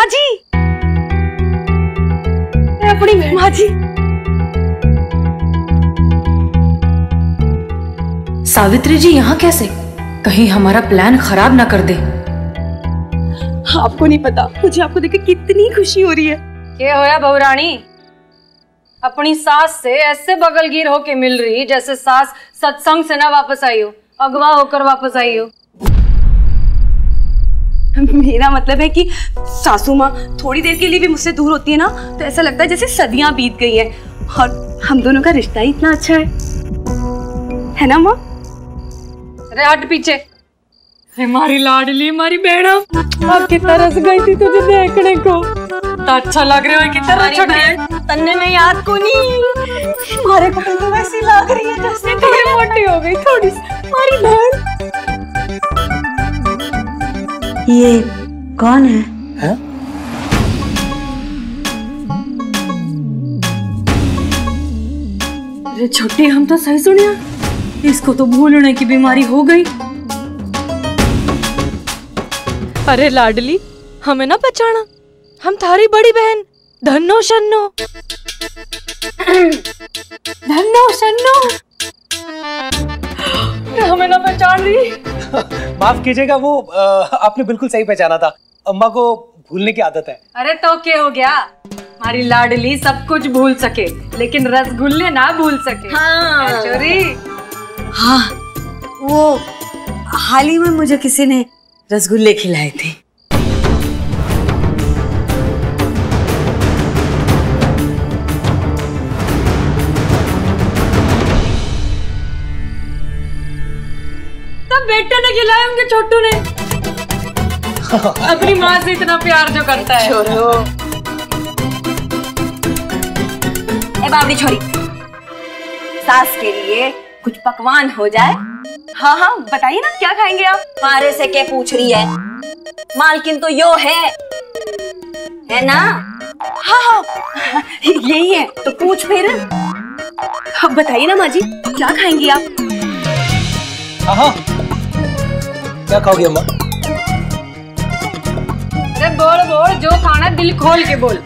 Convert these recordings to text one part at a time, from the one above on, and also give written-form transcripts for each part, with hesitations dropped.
जी, अपनी माँ जी। सावित्री जी यहाँ कैसे? कहीं हमारा प्लान खराब ना कर दे। आपको नहीं पता, मुझे आपको देखकर कितनी खुशी हो रही है। क्या होया बहुरानी? अपनी सास से ऐसे बगलगीर होके मिल रही जैसे सास सत्संग से ना वापस आई हो, अगवा होकर वापस आई हो। मेरा मतलब है कि सासू माँ थोड़ी देर के लिए भी मुझसे दूर होती है ना तो ऐसा लगता है जैसे सदियां बीत गई हैं। और हम दोनों का रिश्ता ही इतना अच्छा है ना माँ? अरे हट पीछे। हमारी लाडली, हमारी बेड़ा, अब कितना रस गई थी तुझे देखने को। तो अच्छा लग रहा है, कितना छोटी तन्ने में याद को नहीं, हमारे को तो वैसी लग रही है जैसे थोड़ी मोटी हो गई थोड़ी सी हमारी बहन। ये कौन है? हैं? अरे छोटी, हम तो सही सुनिया, इसको तो भूलने की बीमारी हो गई। अरे लाडली, हमें ना पहचाना, हम थारी बड़ी बहन धन्नो शन्नो। धन्नो शन्नो, हमें ना पहचान रही। माफ कीजिएगा, वो आपने बिल्कुल सही पहचाना था। अम्मा को भूलने की आदत है। अरे तो क्या हो गया, हमारी लाडली सब कुछ भूल सके लेकिन रसगुल्ले ना भूल सके। हाँ चोरी। हाँ, वो हाल ही में मुझे किसी ने रसगुल्ले खिलाए थे। तब बेटे ने खिलाए होंगे छोटू ने। अपनी माँ से इतना प्यार जो करता है। छोड़ो, ए बावड़ी छोरी, सास के लिए कुछ पकवान हो जाए। हाँ हाँ बताइए ना, क्या खाएंगे आप? मारे से क्या पूछ रही है, मालकिन तो यो है ना? हाँ हाँ यही है, तो पूछ फिर। अब बताइए ना माँ जी, क्या खाएंगी आप? हाँ, क्या खाओगी अम्मा? अरे बोल बोल, जो खाना दिल खोल के बोल।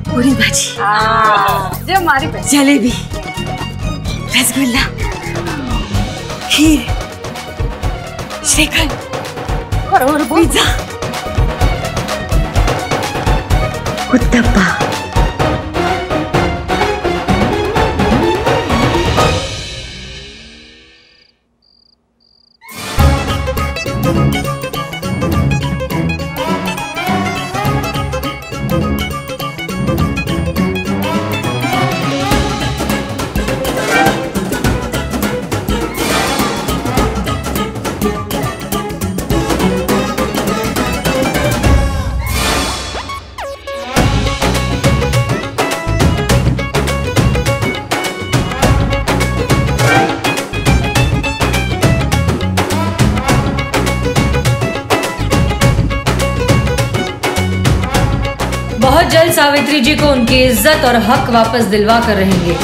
पूरी भाजी, जो हमारी बहन। जलेबी, रसगुल्ला, खीर, श्रीखंड और पिज्जा, उत्तपा। बहुत जल्द सावित्री जी को उनकी इज्जत और हक वापस दिलवा कर रहेंगे।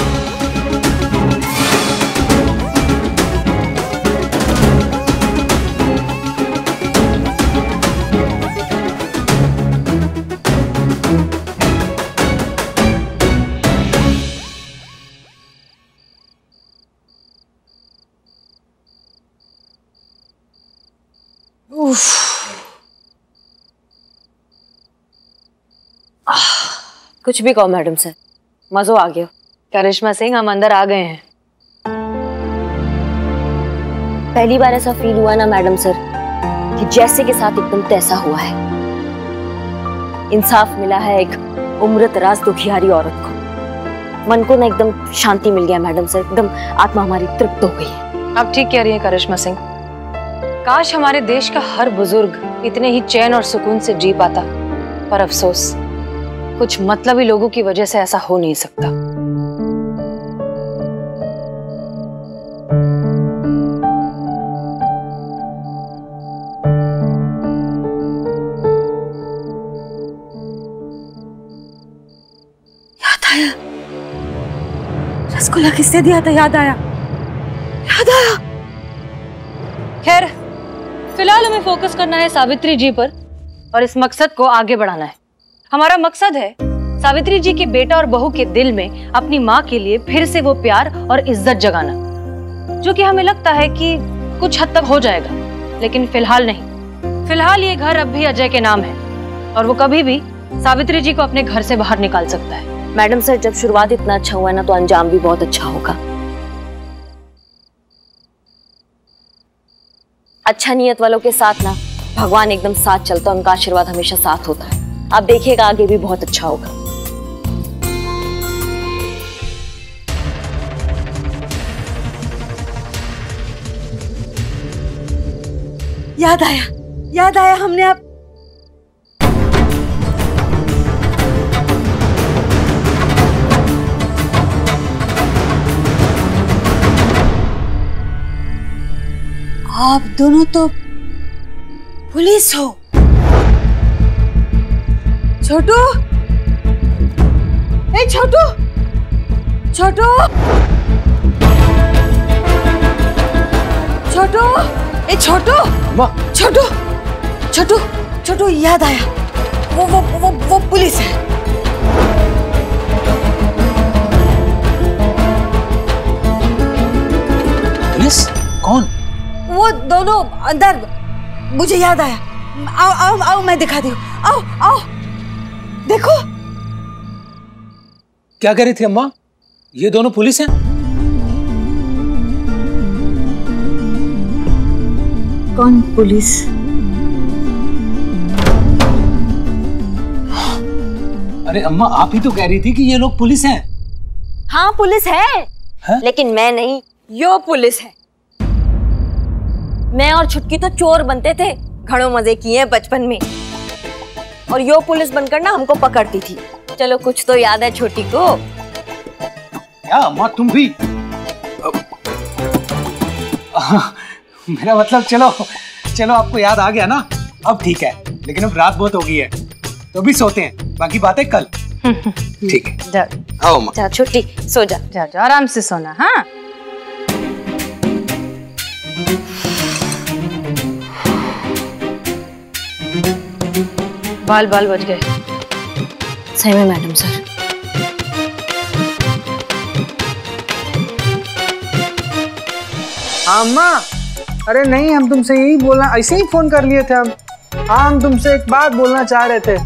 कुछ भी कहो मैडम सर, मजो आ गया। करिश्मा सिंह, हम अंदर आ गए हैं। पहली बार ऐसा फील हुआ ना मैडम सर कि जैसे के साथ एकदम तैसा हुआ है। इंसाफ मिला है एक उम्रदराज दुखियारी औरत को। मन को ना एकदम शांति मिल गया मैडम सर, एकदम आत्मा हमारी तृप्त हो गई है। आप ठीक कह रही हैं करिश्मा सिंह, काश हमारे देश का हर बुजुर्ग इतने ही चैन और सुकून से जी पाता, पर अफसोस कुछ मतलबी लोगों की वजह से ऐसा हो नहीं सकता। याद आया, रसगुल्ला किसने दिया था? याद आया। खैर, फिलहाल हमें फोकस करना है सावित्री जी पर, और इस मकसद को आगे बढ़ाना है। हमारा मकसद है सावित्री जी के बेटा और बहू के दिल में अपनी माँ के लिए फिर से वो प्यार और इज्जत जगाना, जो कि हमें लगता है कि कुछ हद तक हो जाएगा, लेकिन फिलहाल नहीं। फिलहाल ये घर अब भी अजय के नाम है और वो कभी भी सावित्री जी को अपने घर से बाहर निकाल सकता है। मैडम सर, जब शुरुआत इतना अच्छा हुआ ना तो अंजाम भी बहुत अच्छा होगा। अच्छा नियत वालों के साथ ना भगवान एकदम साथ चलता है, उनका आशीर्वाद हमेशा साथ होता है। आप देखिएगा आगे भी बहुत अच्छा होगा। याद आया हमने आप दोनों तो पुलिस हो। छोटू, ए छोटू, छोटू, छोटू, ए छोटू, छोटू, छोटू, छोटू, याद आया, वो पुलिस है। पुलिस? कौन? वो दोनों अंदर, मुझे याद आया। आओ आओ आओ, मैं दिखाती हूँ। आओ आओ, देखो। क्या कह रही थी अम्मा? ये दोनों पुलिस हैं? कौन पुलिस? अरे अम्मा, आप ही तो कह रही थी कि ये लोग पुलिस हैं। हाँ पुलिस है, लेकिन मैं नहीं, यो पुलिस है। मैं और छुटकी तो चोर बनते थे, घणों मजे किए बचपन में, और यो पुलिस बनकर ना हमको पकड़ती थी। चलो कुछ तो याद है छोटी को। क्या अम्मा, तुम भी? मेरा मतलब, चलो चलो, आपको याद आ गया ना, अब ठीक है। लेकिन अब रात बहुत हो गई है, तो भी सोते हैं, बाकी बातें कल। ठीक है, जाओ आओ अम्मा। जा छोटी, सो जा। जाओ आराम से सोना। हाँ, बाल बच गए। सही में मैडम सर। अम्मा, अरे नहीं, हम तुमसे यही बोलना, ऐसे ही फोन कर लिए थे हम। हाँ, हम तुमसे एक बात बोलना चाह रहे थे।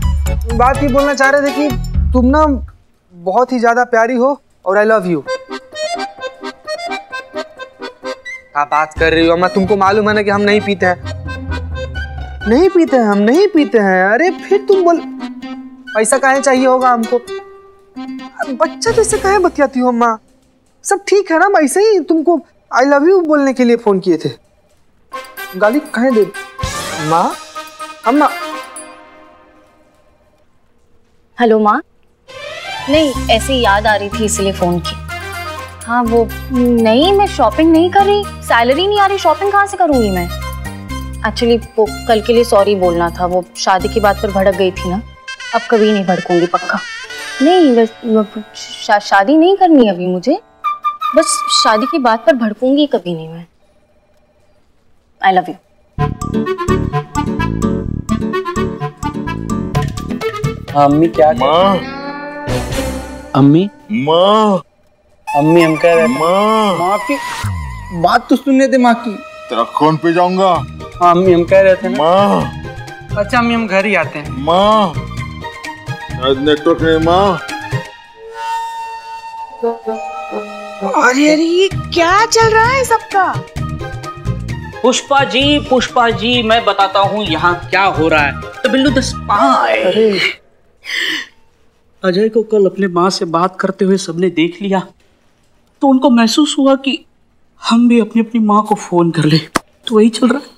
बात ये बोलना चाह रहे थे कि तुम ना बहुत ही ज्यादा प्यारी हो और आई लव यू। क्या बात कर रही हो अम्मा? तुमको मालूम है ना कि हम नहीं पीते हैं। नहीं पीते हैं, हम नहीं पीते हैं। अरे फिर तुम बोल, पैसा काहे चाहिए होगा हमको? बच्चा जैसे काहे बतियाती हो अम्मा? सब ठीक है ना? ऐसे ही तुमको आई लव यू बोलने के लिए फोन किए थे। गाली काहे दे माँ? अम्मा। हेलो माँ। नहीं, ऐसे याद आ रही थी इसलिए फोन की। हाँ वो नहीं, मैं शॉपिंग नहीं कर रही, सैलरी नहीं आ रही, शॉपिंग कहाँ से करूँगी मैं? एक्चुअली वो कल के लिए सॉरी बोलना था, वो शादी की बात पर भड़क गई थी ना। अब कभी नहीं भड़कूंगी, पक्का नहीं। शादी नहीं करनी अभी मुझे, बस शादी की बात पर भड़कूंगी कभी नहीं मैं। I love you. अम्मी क्या? माँ, अम्मी माँ, अम्मी हम कह रहे थे माँ की बात तो सुनने दे। माँ की तेरा कौन पे जाऊंगा? हाँ अम्मी, हम कह रहे थे ना। माँ, अच्छा अम्मी, हम घर ही आते हैं। माँ, नेटवर्क नहीं माँ। अरे ये क्या चल रहा है सबका? पुष्पा जी, मैं बताता हूँ यहाँ क्या हो रहा है। तो बिल्लू द स्पाई। अजय को कल अपने माँ से बात करते हुए सबने देख लिया, तो उनको महसूस हुआ कि हम भी अपनी अपनी माँ को फोन कर ले, तो वही चल रहा है।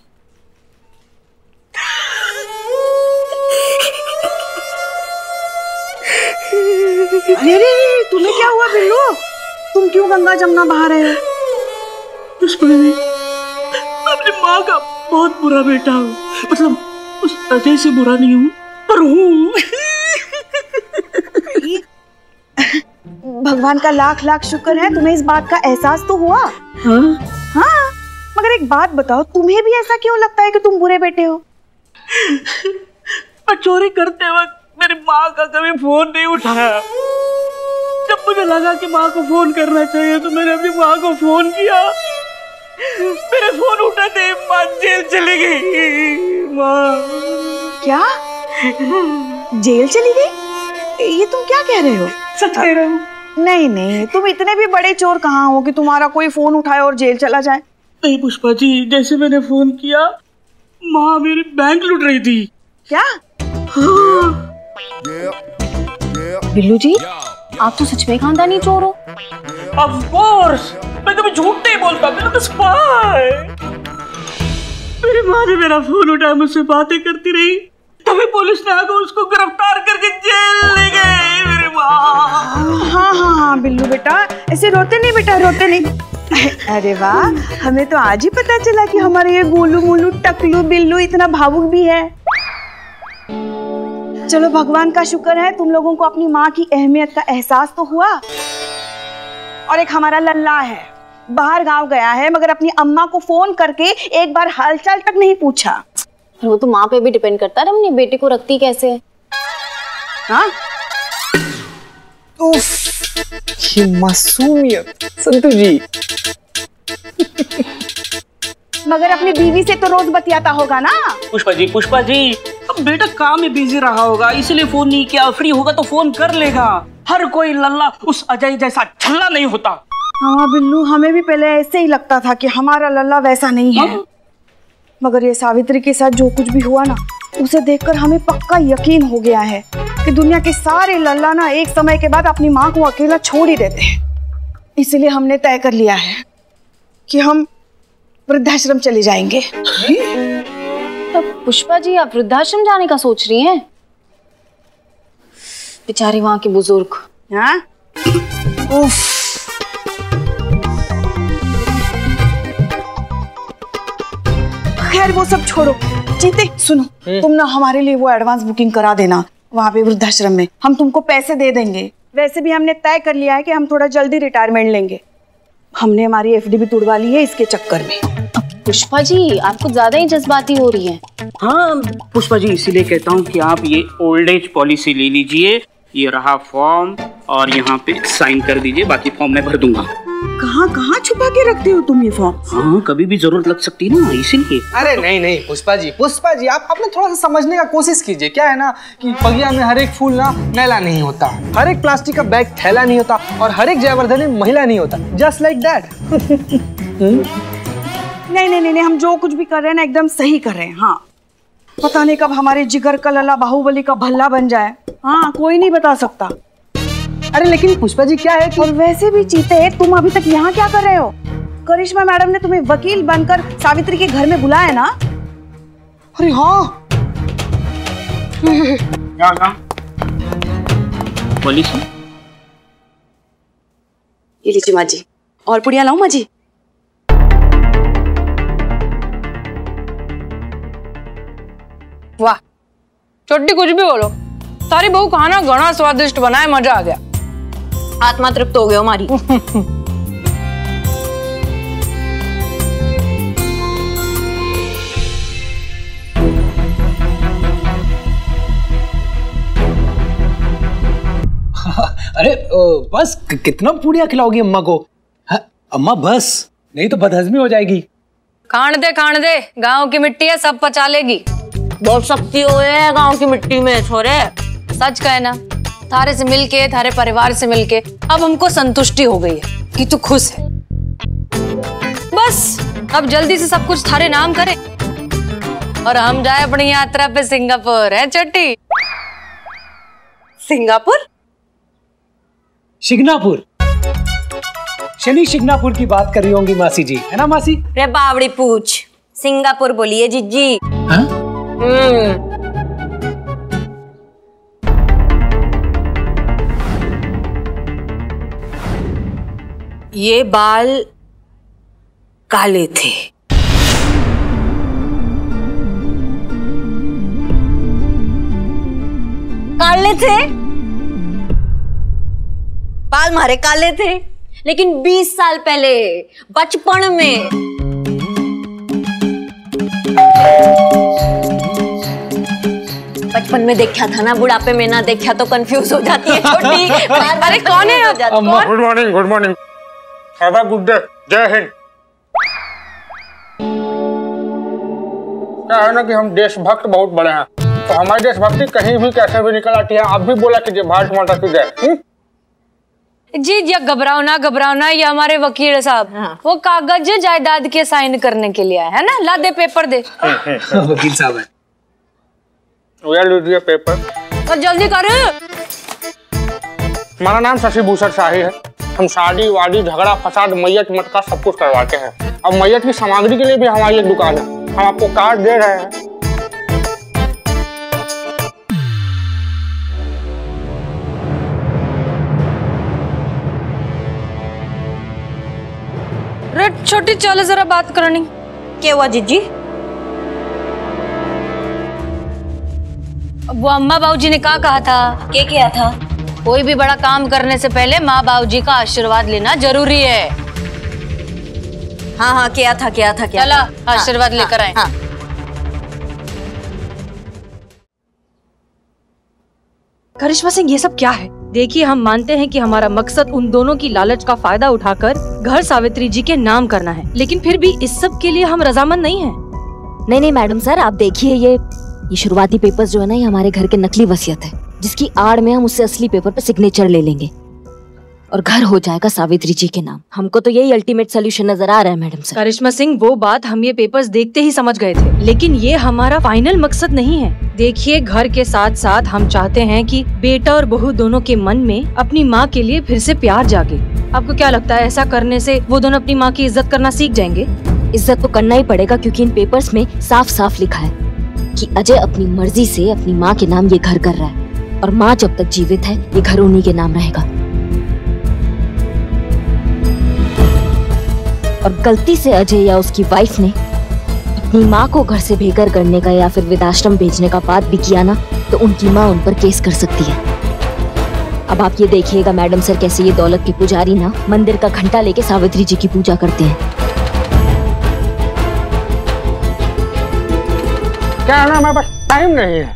अरे तुम्हें क्या हुआ बिल्लू? तुम क्यों गंगा जमुना बहा रहे हो? मैं अपनी माँ का बहुत बुरा बेटा हूँ, मतलब उस अजय से बुरा नहीं हूँ, पर हूँ। भगवान का लाख लाख शुक्र है तुम्हें इस बात का एहसास तो हुआ। हाँ, मगर एक बात बताओ, तुम्हें भी ऐसा क्यों लगता है कि तुम बुरे बेटे हो? मैं चोरी करते वक्त मेरी माँ का कभी फोन नहीं उठाया। जब मुझे लगा कि माँ को फोन करना चाहिए तो मैंने अपनी माँ को फोन किया। मेरे फोन उठाते माँ जेल चली गई। माँ क्या? जेल चली गई? ये तुम क्या कह रहे हो? सच कह रहा हूँ। नहीं नहीं, तुम इतने भी बड़े चोर कहाँ हो कि तुम्हारा कोई फोन उठाए और जेल चला जाए। नहीं पुष्पा जी, जैसे मैंने फोन किया माँ मेरी बैंक लूट रही थी। क्या? हाँ। बिल्लू जी, आप तो सच में खानदानी चोर हो। Of course, मैं कभी झूठ नहीं बोलता। मेरा तो स्पाई। मेरी माँ ने मेरा फोन उठाया, मुझसे बातें करती रही, तभी पुलिस ने आकर उसको गिरफ्तार करके जेल ले गई। मेरी माँ। हाँ हाँ हाँ बिल्लू बेटा, ऐसे रोते नहीं बेटा, रोते नहीं। अरे वाह, हमें तो आज ही पता चला कि हमारे ये गोलू मोलू टकलू बिल्लू इतना भावुक भी है। चलो भगवान का शुक्र है तुम लोगों को अपनी माँ की अहमियत का एहसास तो हुआ। और एक हमारा लल्ला है, बाहर गांव गया है मगर अपनी अम्मा को फोन करके एक बार हालचाल तक नहीं पूछा। वो तो माँ पे भी डिपेंड करता है, अपनी बेटी को रखती कैसे है। हाँ? ये मासूमियत संतु जी। मगर अपनी बीवी से तो रोज बतियाता होगा ना। पुष्पा जी, अब बेटा काम में बिजी रहा होगा इसलिए फोन नहीं किया। फ्री होगा तो फोन कर लेगा। हर कोई लल्ला उस अजय जैसा छल्ला नहीं होता। हाँ बिल्लू, हमें भी पहले ऐसे ही लगता था कि हमारा लल्ला वैसा नहीं है। हाँ? मगर ये सावित्री के साथ जो कुछ भी हुआ ना, उसे देखकर हमें पक्का यकीन हो गया है कि दुनिया के सारे लल्ला ना एक समय के बाद अपनी माँ को अकेला छोड़ ही देते हैं। इसलिए हमने तय कर लिया है कि हम वृद्धाश्रम चले जाएंगे। तो पुष्पा जी, आप वृद्धाश्रम जाने का सोच रही हैं? बेचारी वहां की बुजुर्ग। हाँ? खैर वो सब छोड़ो। जीते सुनो, तुम ना हमारे लिए वो एडवांस बुकिंग करा देना वहाँ पे वृद्धाश्रम में। हम तुमको पैसे दे देंगे। वैसे भी हमने तय कर लिया है कि हम थोड़ा जल्दी रिटायरमेंट लेंगे। हमने हमारी एफडी भी तुड़वा ली है इसके चक्कर में। पुष्पा जी, आप कुछ ज्यादा ही जज्बाती हो रही हैं। हाँ पुष्पा जी, इसीलिए कहता हूँ कि आप ये ओल्ड एज पॉलिसी ले लीजिए। ये रहा फॉर्म और यहाँ पे साइन कर दीजिए, बाकी फॉर्म मैं भर दूंगा। कहाँ कहाँ छुपा के रखते हो तुम ये फॉर्म? हाँ, कभी भी जरूरत लग सकती है ना, इसीलिए। अरे नहीं पुष्पा जी, आप अपने थोड़ा सा समझने का कोशिश कीजिए। क्या है ना कि बगिया में हर एक फूल ना मैला नहीं होता, हर एक प्लास्टिक का बैग थैला नहीं होता और हर एक जयवर्धनी महिला नहीं होता। Just like that. नहीं, हम जो कुछ भी कर रहे हैं ना एकदम सही कर रहे हैं। हाँ, पता नहीं कब हमारे जिगर का लला बाहुबली का भल्ला बन जाए। हाँ, कोई नहीं बता सकता। अरे लेकिन पुष्पा जी क्या है कि... और वैसे भी चीते, तुम अभी तक यहाँ क्या कर रहे हो? करिश्मा मैडम ने तुम्हें वकील बनकर सावित्री के घर में बुलाया ना? अरे हाँ। क्या पुलिस? ये लीजिए माँ जी, और पुड़िया लाऊं माँ जी? वाह छोटी, कुछ भी बोलो, तारी बहू खाना घना स्वादिष्ट बनाए, मजा आ गया। आत्मा तृप्त हो गया हमारी। अरे बस कितना पूड़िया खिलाओगी अम्मा को? हाँ, अम्मा बस, नहीं तो बदहजमी हो जाएगी। खान दे, गांव की मिट्टी है, सब पचा लेगी। बहुत शक्ति हो गांव की मिट्टी में छोरे। सच कहे ना, थारे से मिलके, थारे परिवार से मिलके अब हमको संतुष्टि हो गई है कि तू खुश है। बस अब जल्दी से सब कुछ थारे नाम करे और हम जाए अपनी यात्रा पे सिंगापुर। है छोटी? सिंगापुर? शिग्नापुर, शनि शिग्नापुर की बात कर रही होंगी मासी जी, है ना मासी? रे बावड़ी पूछ, सिंगापुर बोलिए जीजी। हाँ? ये बाल काले थे। काले थे? बाल मारे काले थे, लेकिन 20 साल पहले बचपन में बचपन में देखा था ना, बुढ़ापे में ना देखा तो कंफ्यूज हो जाती है छोटी। अरे कौन है? Good morning, good morning, have a good day, जय हिंद। क्या है ना कि हम देशभक्त बहुत बड़े हैं, तो हमारी देशभक्ति कहीं भी कैसे भी निकल आती है। आप भी बोला कीजिए भारत माता की जय। जी जी, घबराओ ना, ये हमारे वकील है साहब। हाँ। वो कागज जायदाद के साइन करने के लिए है ना, ला दे पेपर दे। वकील साहब है। लीजिए पेपर। तो जल्दी कर। हमारा नाम शशि भूषण शाही है। हम शादी वादी झगड़ा फसाद मैयत मटका सब कुछ करवाते हैं। अब मैयत की सामग्री के लिए भी हमारी एक दुकान है, हम आपको कार्ड दे रहे हैं। छोटी चलो जरा बात करनी। क्या हुआ जीजी? वो अम्मा बाबूजी ने क्या कहा था? क्या किया था? कोई भी बड़ा काम करने से पहले माँ बाबूजी का आशीर्वाद लेना जरूरी है। हाँ हाँ, क्या था? चला आशीर्वाद लेकर आए। हाँ। करिश्मा सिंह, ये सब क्या है? देखिए, हम मानते हैं कि हमारा मकसद उन दोनों की लालच का फायदा उठाकर घर सावित्री जी के नाम करना है, लेकिन फिर भी इस सब के लिए हम रजामंद नहीं हैं। नहीं मैडम सर, आप देखिए ये शुरुआती पेपर्स जो है ना, ये हमारे घर के नकली वसीयत है, जिसकी आड़ में हम उससे असली पेपर पे सिग्नेचर ले लेंगे और घर हो जाएगा सावित्री जी के नाम। हमको तो यही अल्टीमेट सोल्यूशन नजर आ रहा है मैडम सर। करिश्मा सिंह, वो बात हम ये पेपर्स देखते ही समझ गए थे, लेकिन ये हमारा फाइनल मकसद नहीं है। देखिए, घर के साथ साथ हम चाहते हैं कि बेटा और बहू दोनों के मन में अपनी माँ के लिए फिर से प्यार जागे। आपको क्या लगता है, ऐसा करने से वो दोनों अपनी माँ की इज्जत करना सीख जाएंगे? इज्जत तो करना ही पड़ेगा, क्योंकि इन पेपर्स में साफ साफ लिखा है कि अजय अपनी मर्जी से अपनी माँ के नाम ये घर कर रहा है, और माँ जब तक जीवित है ये घर उन्हीं के नाम रहेगा। और गलती से अजय या उसकी वाइफ ने अपनी माँ को घर से बेघर करने का या फिर वृद्धाश्रम भेजने का बात भी किया ना, तो उनकी माँ उन पर केस कर सकती है। अब आप ये देखिएगा मैडम सर, कैसे ये दौलत के पुजारी ना मंदिर का घंटा लेके सावित्री जी की पूजा करते हैं। क्या है ना, हमारे पास टाइम नहीं है।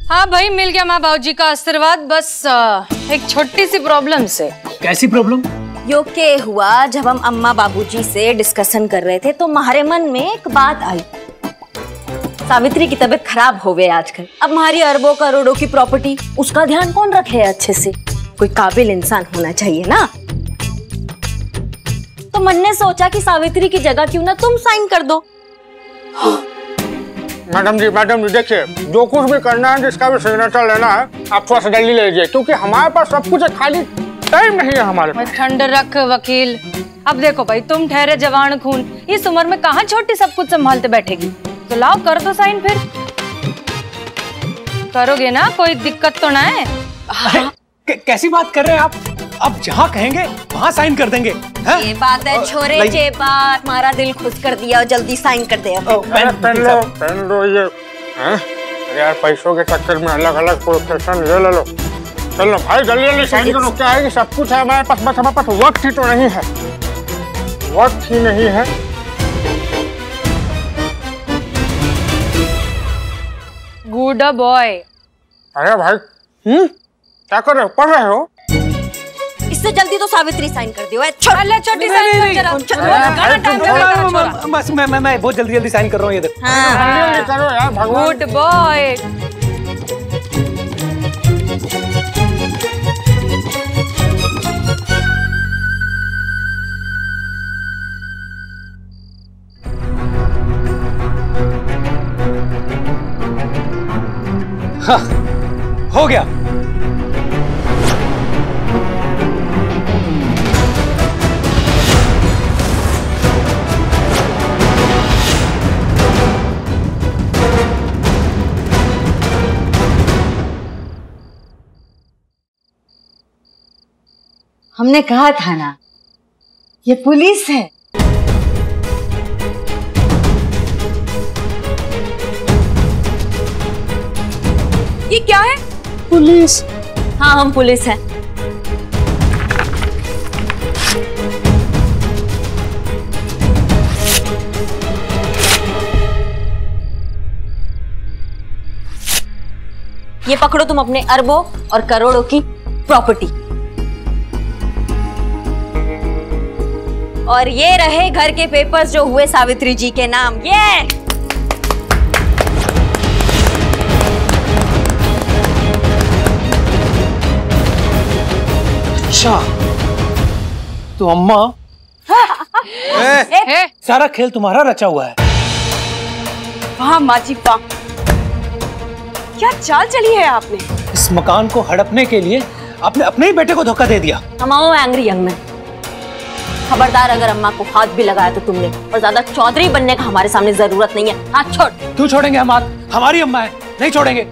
हाँ भाई, मिल गया माँ बाबूजी का आशीर्वाद, बस एक छोटी सी प्रॉब्लम से। कैसी प्रॉब्लम? यो के हुआ, जब हम अम्मा बाबूजी से डिस्कशन कर रहे थे तो हमारे मन में एक बात आई। सावित्री की तबीयत खराब हो गई आजकल, अब हमारी अरबों करोड़ों की प्रॉपर्टी, उसका ध्यान कौन रखे अच्छे से? कोई काबिल इंसान होना चाहिए ना। तो मन ने सोचा कि सावित्री की जगह क्यों ना तुम साइन कर दो। मैडम जी देखिए, जो कुछ भी करना है, जिसका भी सिग्नेचर लेना है, आप थोड़ा सा जल्दी ले लीजिए, क्योंकि हमारे पास सब कुछ है, खाली टाइम नहीं है हमारे पास। ठंड रख वकील। अब देखो भाई, तुम ठहरे जवान खून, इस उम्र में कहाँ छोटी सब कुछ संभालते बैठेगी। तो लाओ कर दो साइन, फिर करोगे ना, कोई दिक्कत तो ना है। कैसी बात कर रहे हैं आप? अब जहाँ कहेंगे वहाँ साइन कर देंगे। ये बात है छोरे, ये बात हमारा दिल खुश कर दिया, और जल्दी साइन कर दे। पेन लो ये। अरे यार, पैसों के चक्कर में अलग अलग प्रोफेशन ले लो। चलो भाई, जल्दी साइन करो। क्या है कि सब कुछ है हमारे पास, बस हमारे पास वक्त ही तो नहीं है, वक्त ही नहीं है। Good boy. अरे भाई, क्या कर रहे हो? पढ़ रहे हो? इससे जल्दी तो सावित्री साइन कर दियो। छोटी साइन मैं बहुत जल्दी साइन कर रहा हूँ, ये देखो। जल्दी करो यार, भगवान। Good boy. हाँ, हो गया। हमने कहा था ना, ये पुलिस है। ये क्या है? पुलिस? हाँ, हम पुलिस हैं। ये पकड़ो तुम अपने अरबों और करोड़ों की प्रॉपर्टी। और ये रहे घर के पेपर्स जो हुए सावित्री जी के नाम। ये अच्छा, तो अम्मा सारा खेल तुम्हारा रचा हुआ है। वाह माँ जी वाह, क्या चाल चली है आपने। इस मकान को हड़पने के लिए आपने अपने ही बेटे को धोखा दे दिया। हम एंग्री यंग मैन। खबरदार, अगर अम्मा को हाथ भी लगाया तो तुमने, और ज्यादा चौधरी बनने का हमारे सामने जरूरत नहीं है। हाथ छोड़। क्यों छोड़ेंगे हम हाथ? हमारी अम्मा है, नहीं छोड़ेंगे।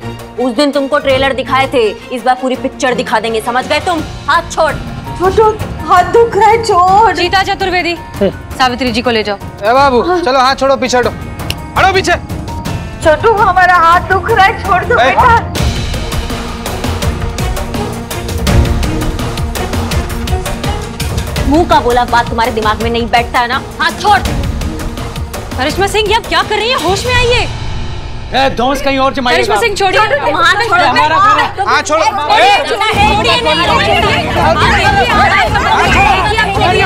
उस दिन तुमको ट्रेलर दिखाए थे, इस बार पूरी पिक्चर दिखा देंगे, समझ गए तुम? हाथ छोड़। छोटू हाथ दुख रहा है, छोड़। जीता चतुर्वेदी, सावित्री जी को ले जाओ। ए बाबू चलो हाथ छोड़ो, पीछे हटो, हटो पीछे। छोटू हमारा हाथ दुख रहा है, छोड़ दो बेटा। मुंह का बोला बात तुम्हारे दिमाग में नहीं बैठता है ना? हाथ छोड़। करिश्मा सिंह, ये आप क्या कर रही हैं? होश में आइए। दोस्त कहीं और जमाइएगा। करिश्मा सिंह छोड़िए। हाथ छोड़ो। छोड़िए।